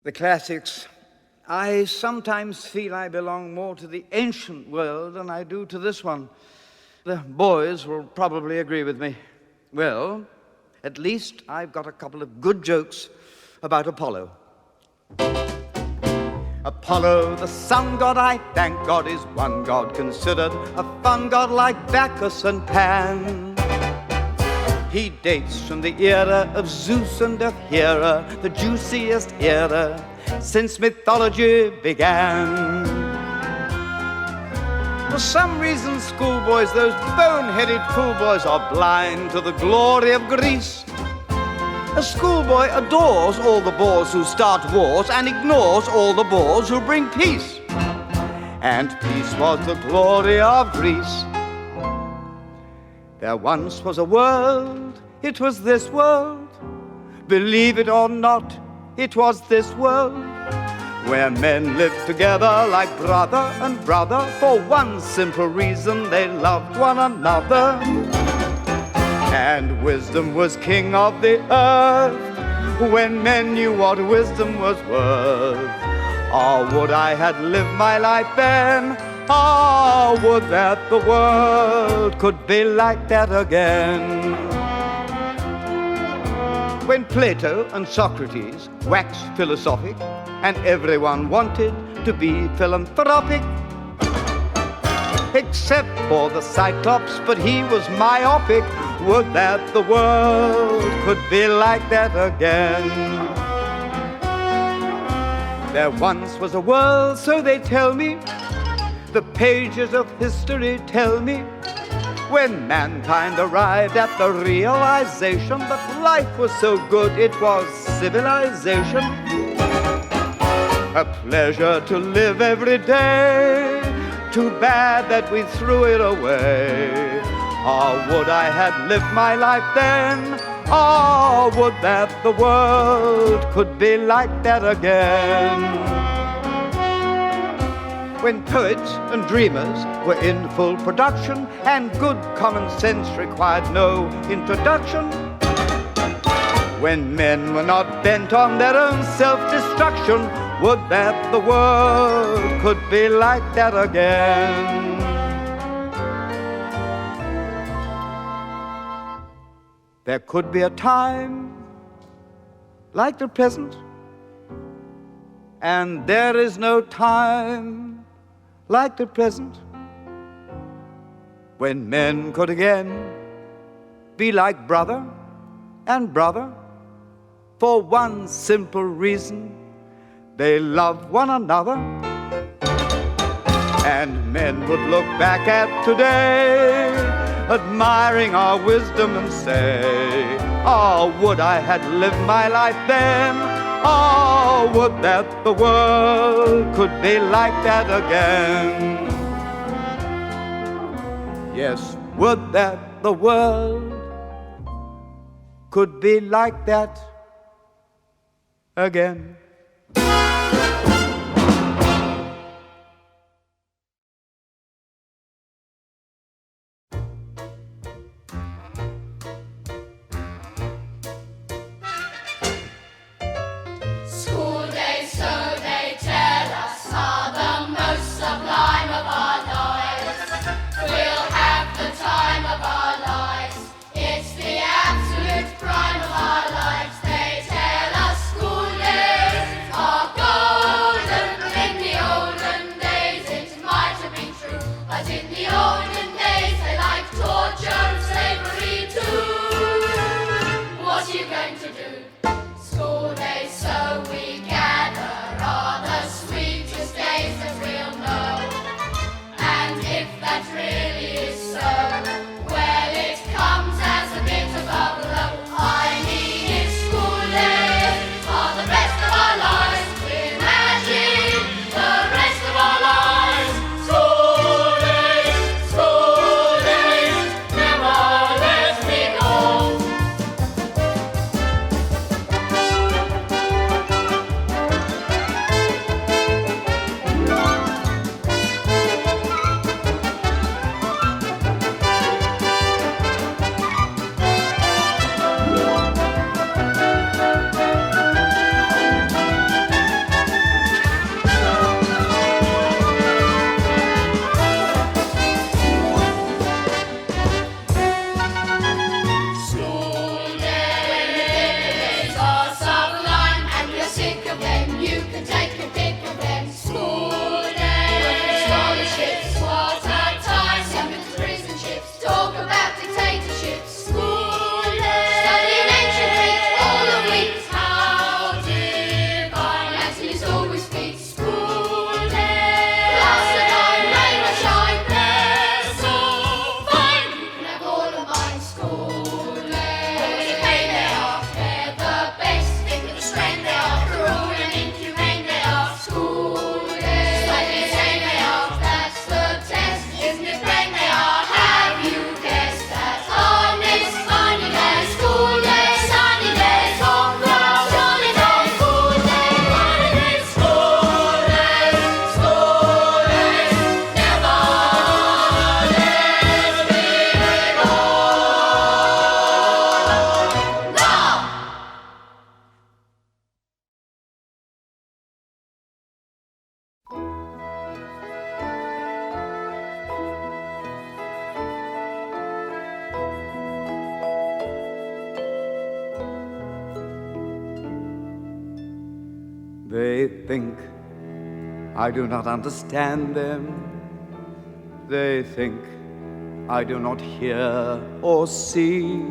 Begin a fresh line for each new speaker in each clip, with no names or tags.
The classics. I sometimes feel I belong more to the ancient world than I do to this one. The boys will probably agree with me. Well, at least I've got a couple of good jokes about Apollo. Apollo, the sun god, I thank God, is one god considered a fun god like Bacchus and Pan. He dates from the era of Zeus and of Hera, the juiciest era since mythology began. For some reason, schoolboys, those bone-headed fool boys, are blind to the glory of Greece. A schoolboy adores all the bores who start wars and ignores all the bores who bring peace. And peace was the glory of Greece. There once was a world, it was this world. Believe it or not, it was this world, where men lived together like brother and brother. For one simple reason, they loved one another. And wisdom was king of the earth, when men knew what wisdom was worth. Oh, would I had lived my life then. Oh, would that the world could be like that again. When Plato and Socrates waxed philosophic, and everyone wanted to be philanthropic, except for the Cyclops, but he was myopic. Would that the world could be like that again. There once was a world, so they tell me, the pages of history tell me, when mankind arrived at the realization that life was so good it was civilization. A pleasure to live every day, too bad that we threw it away. Oh, would I had lived my life then. Oh, would that the world could be like that again. When poets and dreamers were in full production, and good common sense required no introduction. When men were not bent on their own self-destruction, would that the world could be like that again. There could be a time like the present, and there is no time like the present, when men could again be like brother and brother. For one simple reason, they love one another. And men would look back at today, admiring our wisdom, and say, oh, would I had lived my life then. Oh, would that the world could be like that again. Yes, would that the world could be like that again.
Prime of our lives, they tell us school days are gone.
They think I do not understand them. They think I do not hear or see.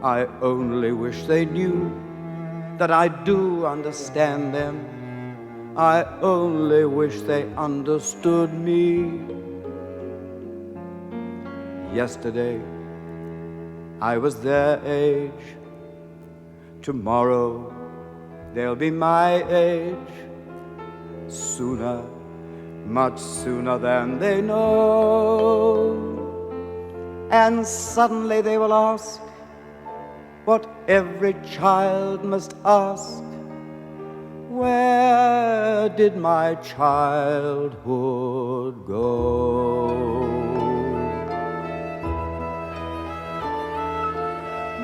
I only wish they knew that I do understand them. I only wish they understood me. Yesterday, I was their age. Tomorrow, they'll be my age. Sooner, much sooner than they know. And suddenly they will ask what every child must ask: where did my childhood go?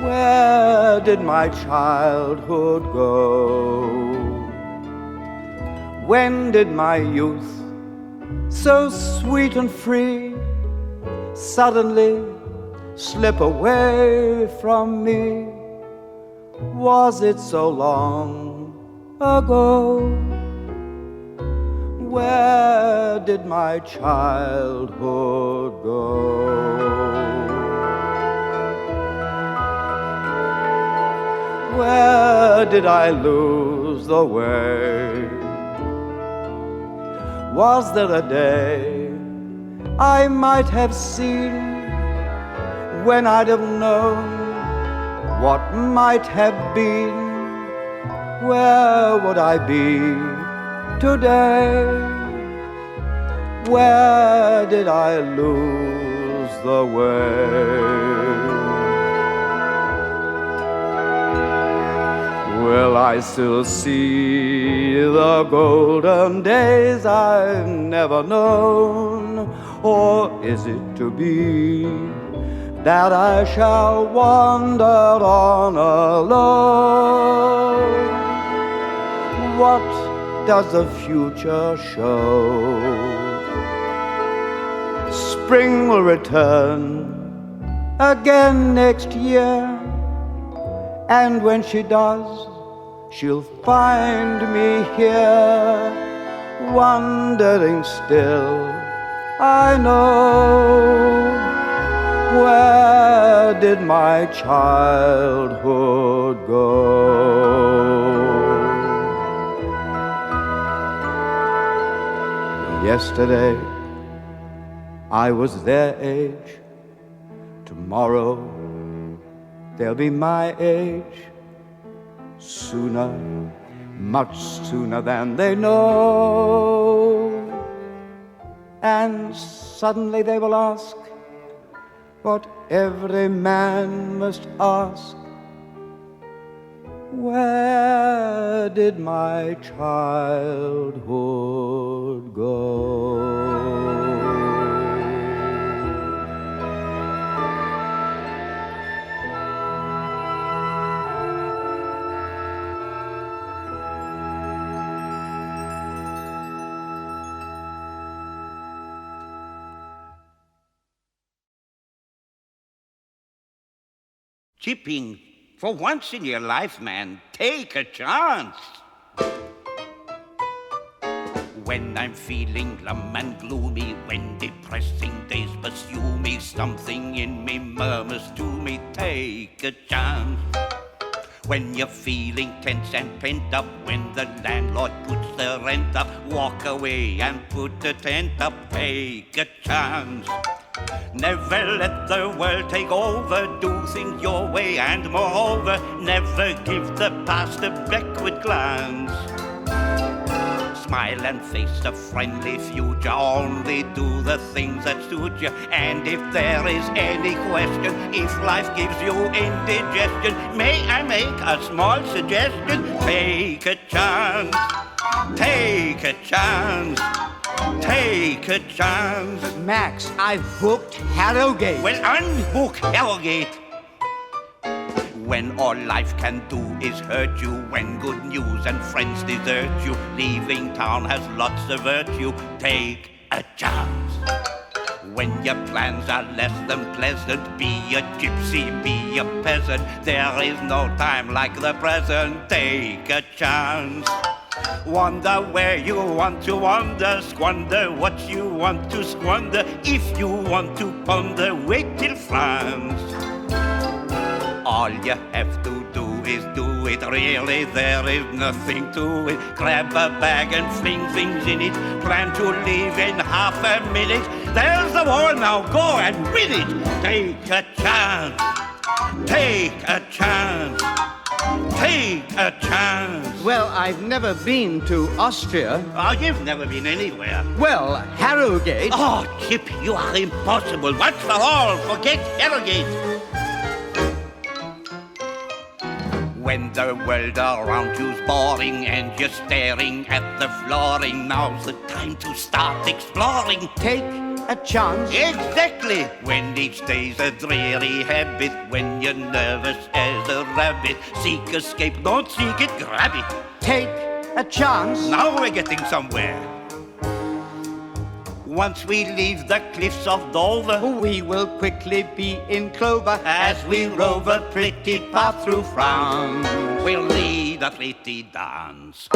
Where did my childhood go? When did my youth, so sweet and free, suddenly slip away from me? Was it so long ago? Where did my childhood go? Where did I lose the way? Was there a day I might have seen when I'd have known what might have been? Where would I be today? Where did I lose the way? Will I still see the golden days I've never known? Or is it to be that I shall wander on alone? What does the future show? Spring will return again next year, and when she does, she'll find me here, wondering still, I know, where did my childhood go? Yesterday, I was their age. Tomorrow, they'll be my age. Sooner, much sooner than they know. And suddenly they will ask what every man must ask: where did my childhood go?
Chipping, for once in your life, man, take a chance. When I'm feeling glum and gloomy, when depressing days pursue me, something in me murmurs to me, take a chance. When you're feeling tense and pent up, when the landlord puts the rent up, walk away and put the tent up, take a chance. Never let the world take over, do things your way, and moreover, never give the past a backward glance. Smile and face a friendly future, only do the things that suit you. And if there is any question, if life gives you indigestion, may I make a small suggestion? Take a chance, take a chance. Take a chance.
Max, I've booked Harrogate.
Well, unbook Harrogate. When all life can do is hurt you, when good news and friends desert you, leaving town has lots of virtue. Take a chance. When your plans are less than pleasant, be a gypsy, be a peasant. There is no time like the present. Take a chance. Wander where you want to wander, squander what you want to squander. If you want to ponder, wait till France. All you have to do is do it. Really, there is nothing to it. Grab a bag and fling things in it. Plan to leave in half a minute. There's the war, now go and win it. Take a chance. Take a chance. Take a chance.
Well, I've never been to Austria.
Oh, you've never been anywhere.
Well, Harrogate.
Oh, Chip, you are impossible. Once for all, forget Harrogate. When the world around you's boring and you're staring at the flooring, now's the time to start exploring.
Take a chance.
Exactly. When each day's a dreary habit, when you're nervous as a rabbit, seek escape, don't seek it, grab it.
Take a chance.
Now we're getting somewhere. Once we leave the cliffs of Dover,
We will quickly be in clover
as we rove a pretty path through France. We'll lead a pretty dance.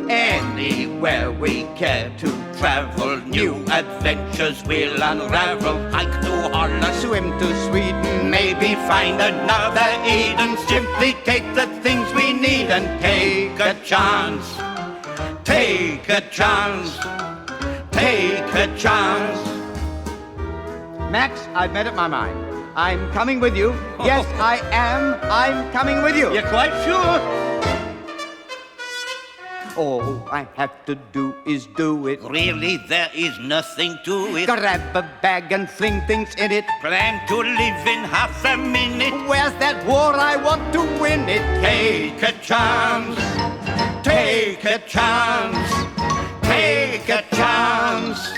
Anywhere we care to travel, new adventures we'll unravel. Hike to Holland,
Swim to Sweden.
maybe find another Eden. Simply take the things we need and take a chance. Take a chance. Take a chance.
Max, I've made up my mind. I'm coming with you. Yes, I am. I'm coming with you.
You're quite sure?
All I have to do is do it.
Really, there is nothing to it.
Grab a bag and fling things in it.
Plan to live in half a minute.
Where's that war? I want to win it.
Take a chance. Take a chance. Take a chance.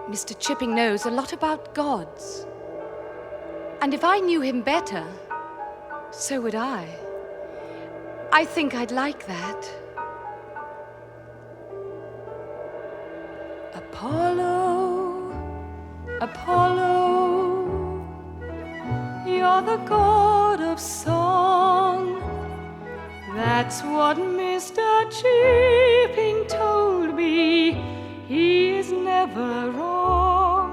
Mr. Chipping knows a lot about gods. And if I knew him better, so would I. I think I'd like that. Apollo, Apollo, you're the god of song. That's what Mr. Chipping told me. He is never wrong.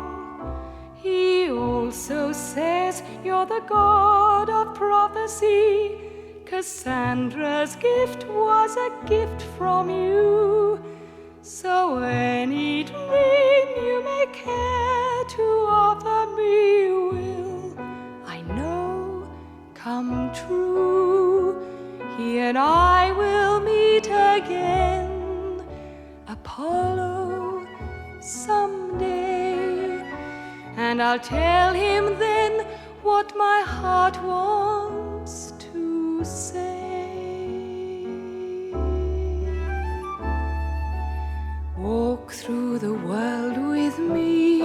He also says you're the god of prophecy. Cassandra's gift was a gift from you. So any dream you may care to offer me will, I know, come true. He and I will meet again, Apollo, someday. And I'll tell him then what my heart wants to say. Walk through the world with me,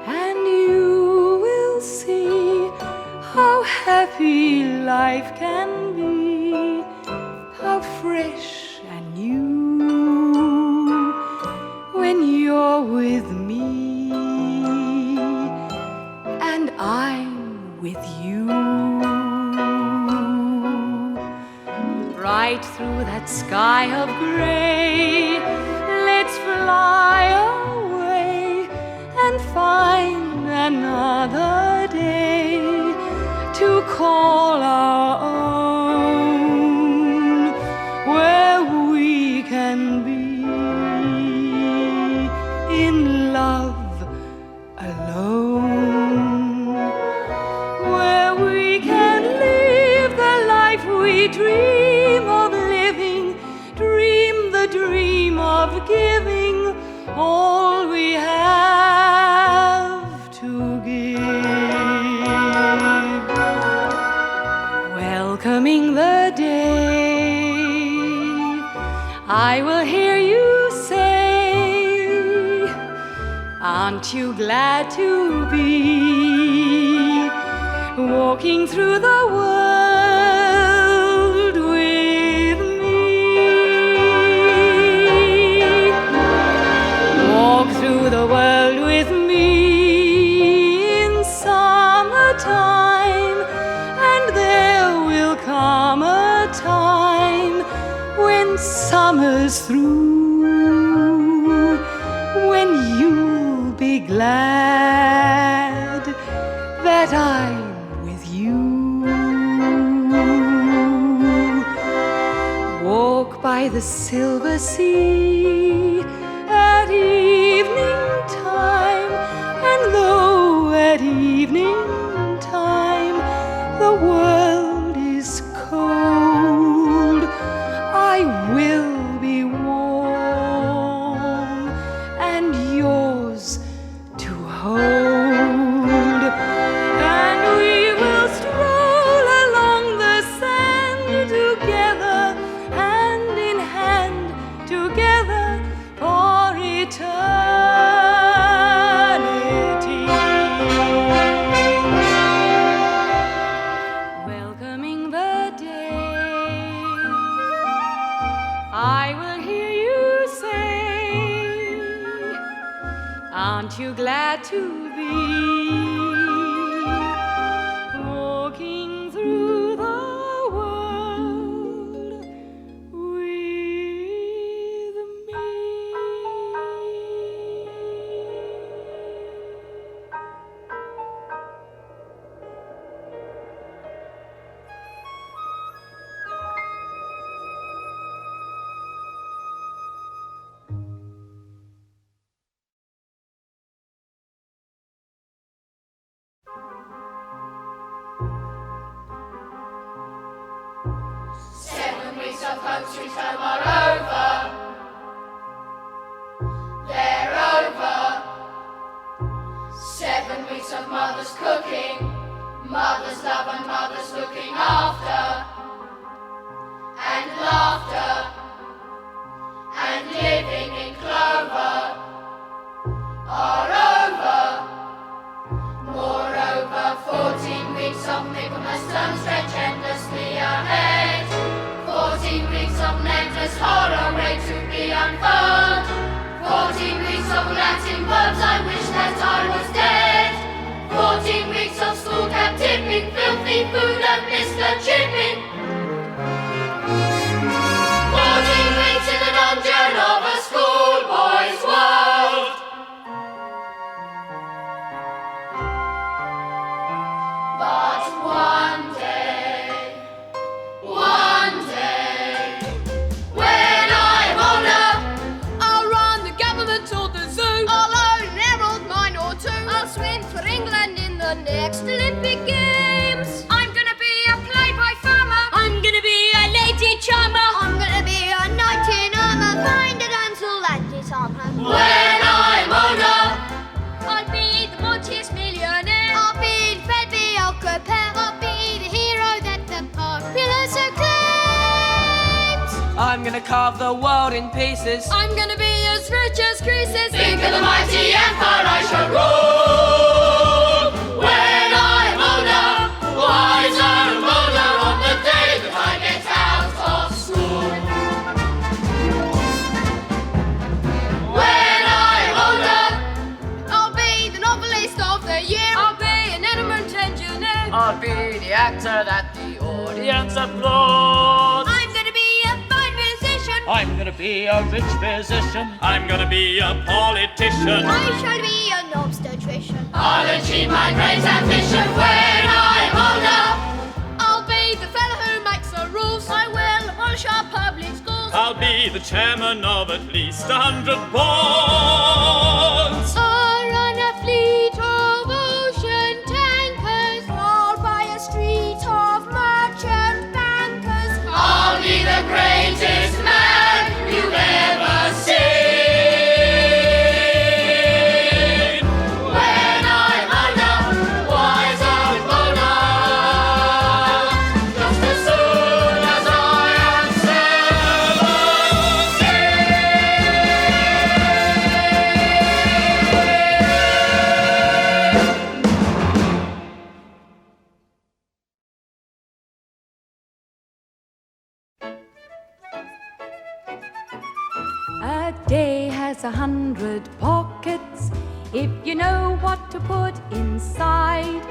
and you will see how happy life can be, how fresh and new when you're with me, and I'm with you. Right through that sky of gray, let's fly away and find another day to call our own, where we can be in love alone, where we can live the life we dream of living, dream the dream of giving all we have to give. Welcoming the day, I will hear you say, aren't you glad to be walking through the world with me. Walk through the world with me in summertime, and there will come a time when summer's through, when you'll be glad that I'm with you. Walk by the silver sea at evening time, and though at evening time the world is cold, I will be warm and yours to hold, and we will stroll along the sand together, hand in hand together for eternity. Welcoming the day, I will hear you say, aren't you glad to be walking through the world with me?
Next Olympic Games, I'm gonna be a play-by farmer. I'm gonna be a lady charmer. I'm gonna be a knight in armor. Find a damsel and disarm her. When I'm older, I'll be the multiest millionaire. I'll be the fed preoccupied. I'll be the hero that the populace acclaims.
I'm gonna carve the world in pieces.
I'm gonna be as rich as Croesus.
Think of the mighty empire I shall rule. When I'm older, wiser and bolder on the day that I get out of school. When I'm older,
I'll be the novelist of the year. I'll be an element engineer.
I'll be the actor that the audience applauds.
I'm gonna be a fine musician.
I'm gonna be a rich physician. I'm gonna be a politician.
I shall be an obstetrician.
I'll achieve my great ambition. When I'm older,
I'll be the fellow who makes the rules. I will abolish our public schools.
I'll be the chairman of at least 100 boards.
I'll run a fleet of ocean tankers. I'll buy a street of merchant bankers.
I'll be the greatest man you've ever seen. When I'm older, wiser and bolder, just as soon as I am 17.
has 100 pockets if you know what to put inside.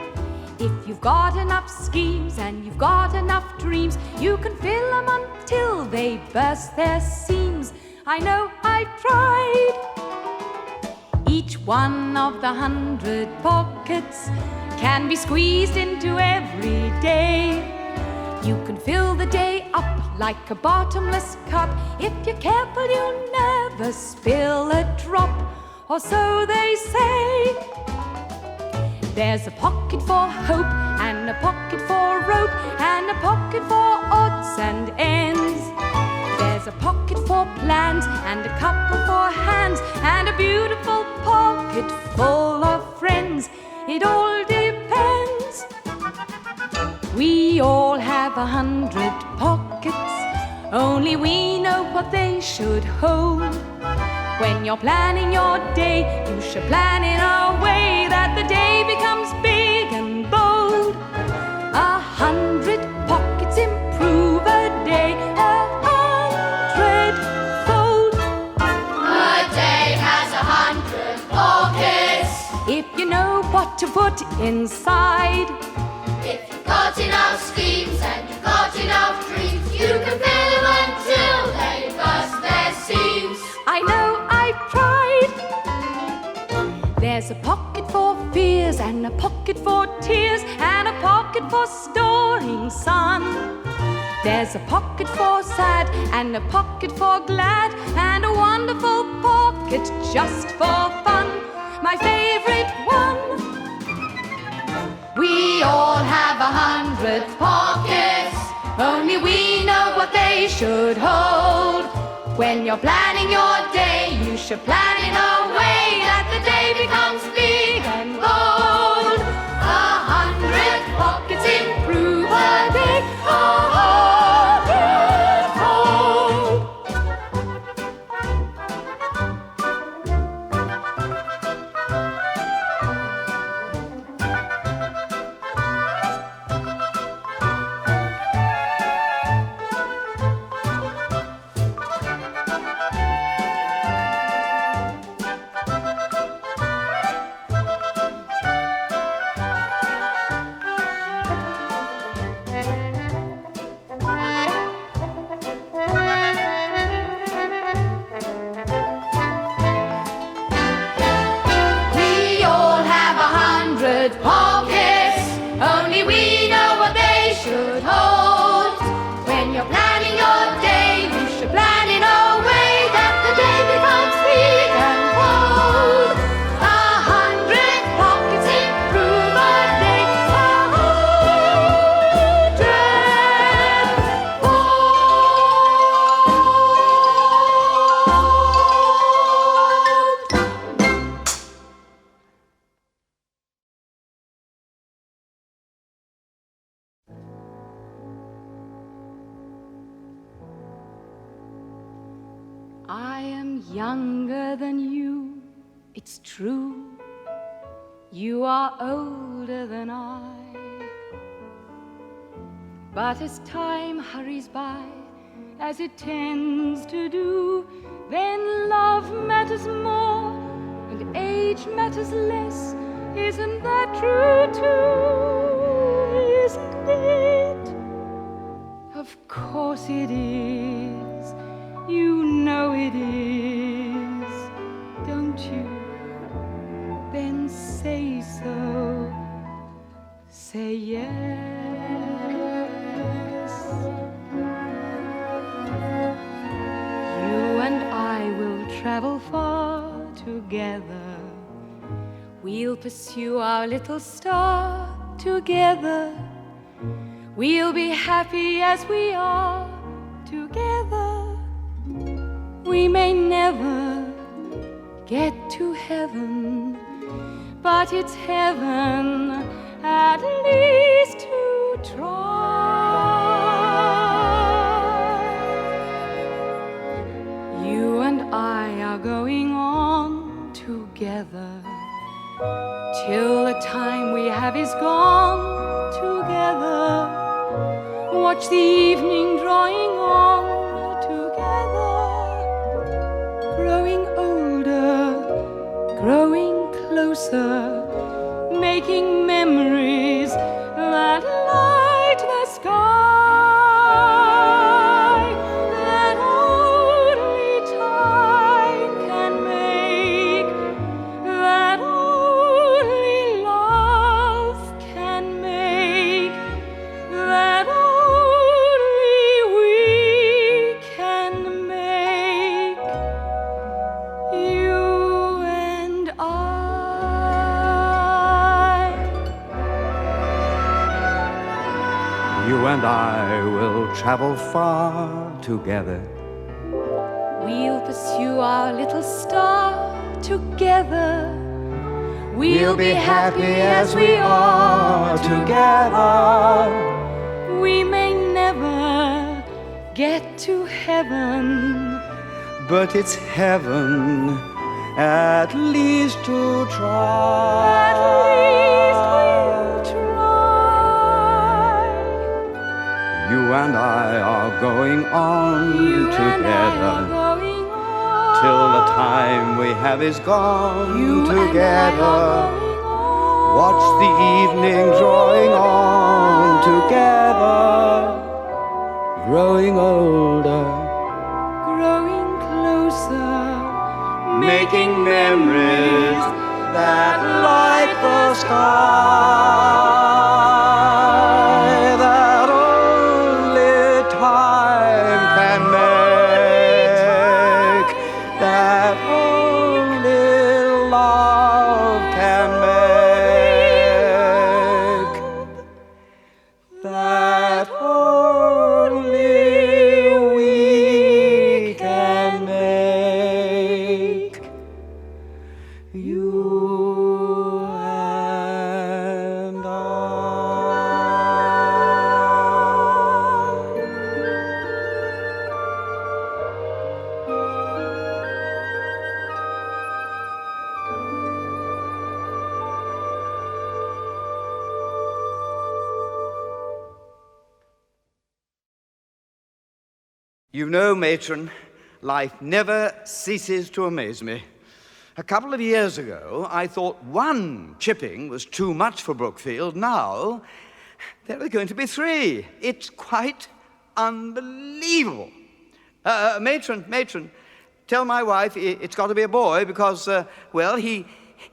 If you've got enough schemes and you've got enough dreams, you can fill them until they burst their seams. I know I've tried. Each one of the 100 pockets can be squeezed into every day. You can fill the day up like a bottomless cup. If you're careful, you'll never spill a drop, or so they say. There's a pocket for hope, and a pocket for rope, and a pocket for odds and ends. There's a pocket for plans, and a couple for hands, and a beautiful pocket full of friends. It all depends. We all have 100 pockets, only we know what they should hold. When you're planning your day, you should plan in a way that the day becomes big and bold. 100 pockets improve a day 100-fold.
A day has 100 pockets.
If you know what to put inside.
If you've got enough schemes and you've got enough dreams, you can fill them until they burst their seams.
I know I've tried. There's a pocket for fears, and a pocket for tears, and a pocket for storing sun. There's a pocket for sad, and a pocket for glad, and a wonderful pocket just for fun. My favorite one.
We all have 100 pockets, only we know what they should hold. When you're planning your day, you should plan in a way that the day becomes big and bold. 100 pockets improve a day 100-fold. Pockets, only we know what they should hold. When you're planning your day, you should plan in a way that the day becomes big and bold. 100 pockets improve a day 100-fold.
I am younger than you, it's true. You are older than I. But as time hurries by, as it tends to do, then love matters more and age matters less. Isn't that true too? Isn't it? Of course it is. You know it is, don't you? Then say so. Say yes. You and I will travel far together. We'll pursue our little star together. We'll be happy as we are together. We may never get to heaven, but it's heaven at least to try. You and I are going on together till the time we have is gone together. Watch the evening drawing on together. Grow
growing older, growing closer, making memories that light the sky, that only time can make, that only love can make, that only we can make, you and I.
You and I will travel far together.
We'll pursue our little star together.
We'll be happy as we are together.
We may never get to heaven,
But it's heaven, at least to try.
at least we'll try.
You and I are going on
You and I
together
are going on
till the time we have is gone
You
together.
and I are going on.
Watch the evening drawing on together, growing older,
growing closer,
making memories that light the sky, that only time can make, that only love can make, that only we can make, you and I. You know, matron, life never ceases to amaze me. A couple of years ago, I thought one chipping was too much for Brookfield. Now, there are going to be 3. It's quite unbelievable. Matron, tell my wife it's got to be a boy because, well,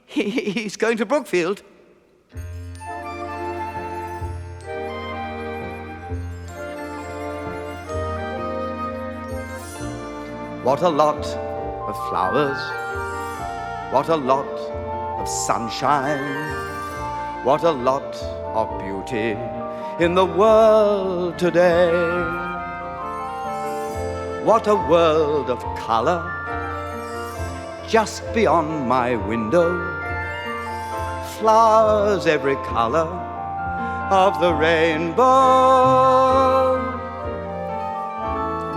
he's going to Brookfield. What a lot of flowers, what a lot of sunshine, what a lot of beauty in the world today. What a world of color just beyond my window. Flowers every color of the rainbow.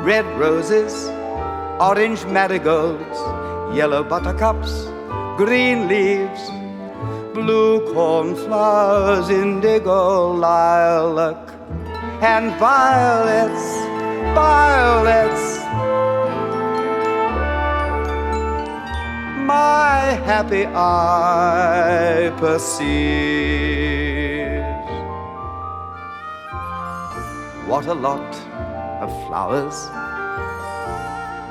Red roses, orange marigolds, yellow buttercups, green leaves, blue cornflowers, indigo, lilac, and violets, violets. My happy eye perceives. What a lot of flowers.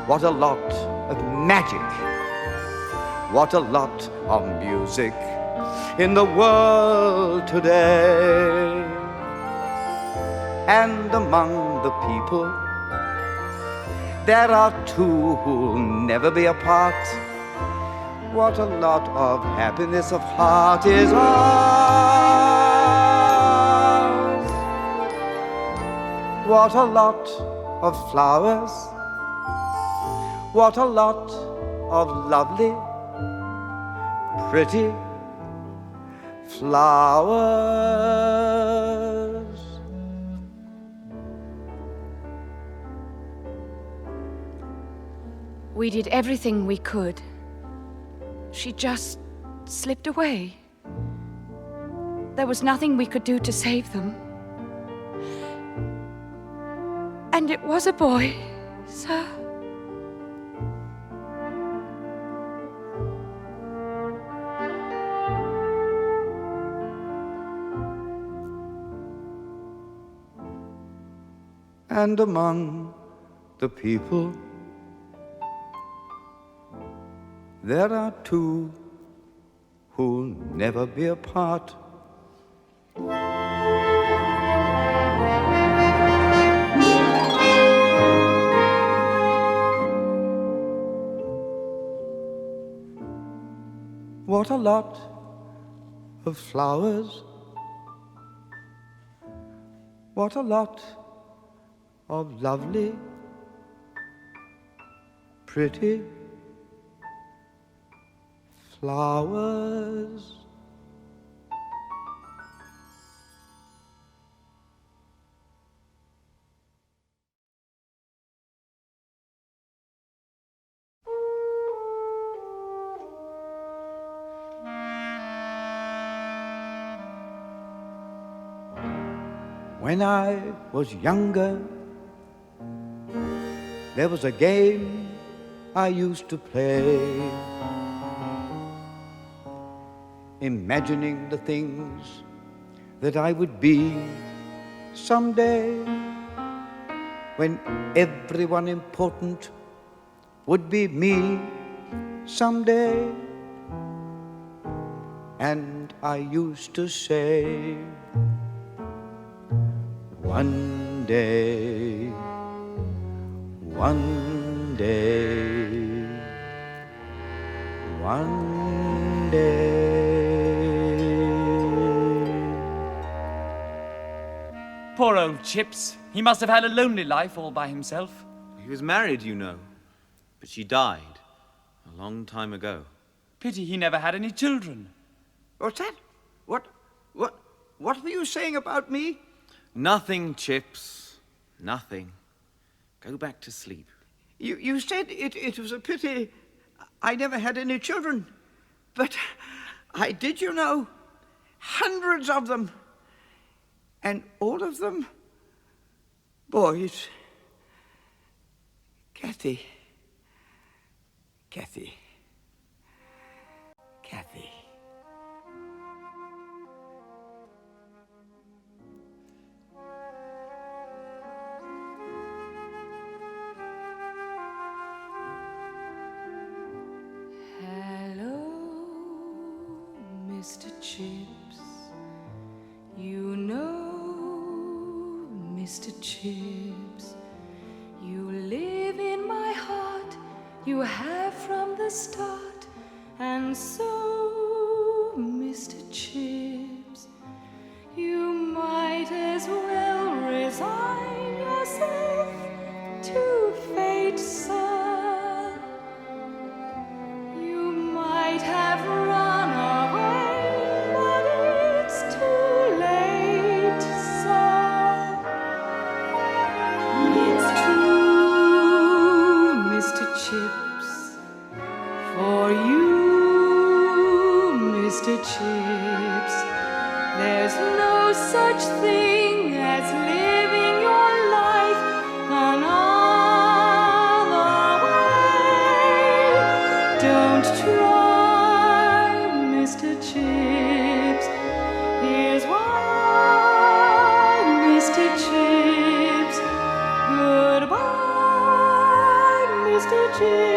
What a lot of magic, what a lot of music in the world today. And among the people, there are 2 who'll never be apart. What a lot of happiness of heart is ours. What a lot of flowers. What a lot of lovely, pretty flowers.
We did everything we could. She just slipped away. There was nothing we could do to save them. And it was a boy, sir.
and among the people there are two who'll never be apart. What a lot of flowers, what a lot of lovely, pretty flowers. When I was younger, there was a game I used to play, imagining the things that I would be someday, when everyone important would be me someday. And I used to say, one day, one day, one day.
Poor old Chips. He must have had a lonely life all by himself.
He was married, you know, but she died a long time ago.
Pity he never had any children.
What's that? What were you saying about me?
Nothing, Chips. Nothing. Go back to sleep.
You said it was a pity I never had any children. But I did, you know. Hundreds of them. And all of them boys. Kathy.
Mr. Chips, you know, Mr. Chips, you live in my heart, you have from the start, and so, Mr. Chips, you might as well resign yourself to fate, sir. You might have run away, but it's too late, sir. It's true, Mr. Chips, for you, Mr. Chips, there's no such thing as living your life another way. Don't try, Mr. Chips. Here's why, Mr. Chips. Goodbye, Mr. Chips.